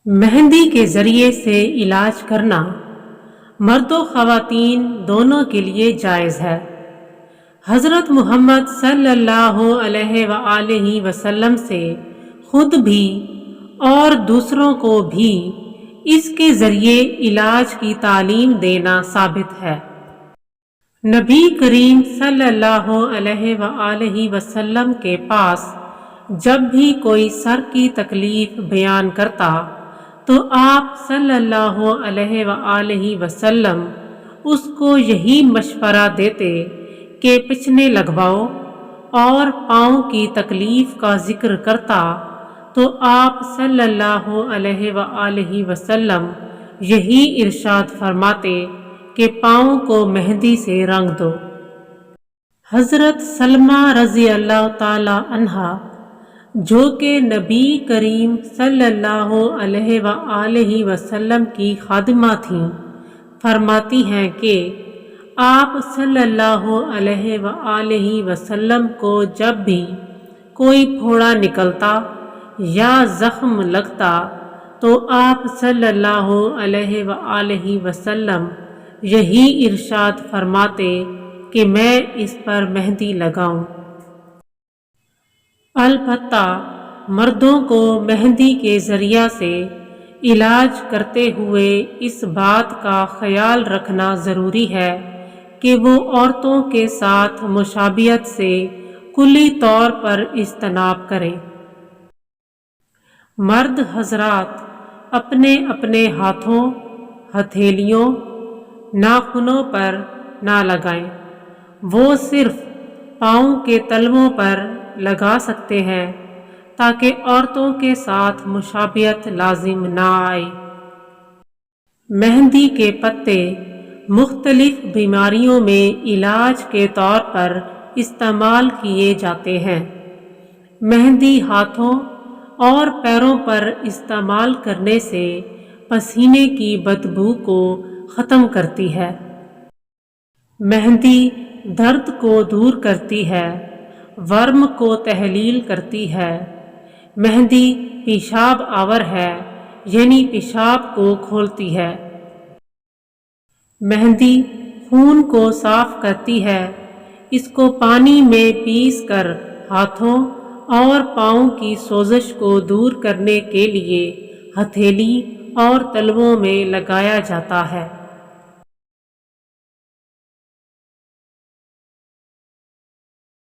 مہندی کے ذریعے سے علاج کرنا مرد و خواتین دونوں کے لیے جائز ہے۔ حضرت محمد صلی اللہ علیہ وآلہ وسلم سے خود بھی اور دوسروں کو بھی اس کے ذریعے علاج کی تعلیم دینا ثابت ہے۔ نبی کریم صلی اللہ علیہ وآلہ وسلم کے پاس جب بھی کوئی سر کی تکلیف بیان کرتا تو آپ صلی اللہ علیہ وآلہ وسلم اس کو یہی مشورہ دیتے کہ پچھنے لگواؤ، اور پاؤں کی تکلیف کا ذکر کرتا تو آپ صلی اللہ علیہ وآلہ وسلم یہی ارشاد فرماتے کہ پاؤں کو مہندی سے رنگ دو۔ حضرت سلمہ رضی اللہ تعالی عنہا جو کہ نبی کریم صلی اللہ علیہ وآلہ وسلم کی خادمہ تھیں، فرماتی ہیں کہ آپ صلی اللہ علیہ وآلہ وسلم کو جب بھی کوئی پھوڑا نکلتا یا زخم لگتا تو آپ صلی اللہ علیہ وآلہ وسلم یہی ارشاد فرماتے کہ میں اس پر مہندی لگاؤں۔ البتہ مردوں کو مہندی کے ذریعہ سے علاج کرتے ہوئے اس بات کا خیال رکھنا ضروری ہے کہ وہ عورتوں کے ساتھ مشابہت سے کلی طور پر اجتناب کریں۔ مرد حضرات اپنے اپنے ہاتھوں، ہتھیلیوں، ناخنوں پر نہ لگائیں، وہ صرف پاؤں کے تلووں پر لگا سکتے ہیں تاکہ عورتوں کے ساتھ مشابہت لازم نہ آئے۔ مہندی کے پتے مختلف بیماریوں میں علاج کے طور پر استعمال کیے جاتے ہیں۔ مہندی ہاتھوں اور پیروں پر استعمال کرنے سے پسینے کی بدبو کو ختم کرتی ہے۔ مہندی درد کو دور کرتی ہے، ورم کو تحلیل کرتی ہے۔ مہندی پیشاب آور ہے، یعنی پیشاب کو کھولتی ہے۔ مہندی خون کو صاف کرتی ہے، اس کو پانی میں پیس کر ہاتھوں اور پاؤں کی سوزش کو دور کرنے کے لیے ہتھیلی اور تلووں میں لگایا جاتا ہے۔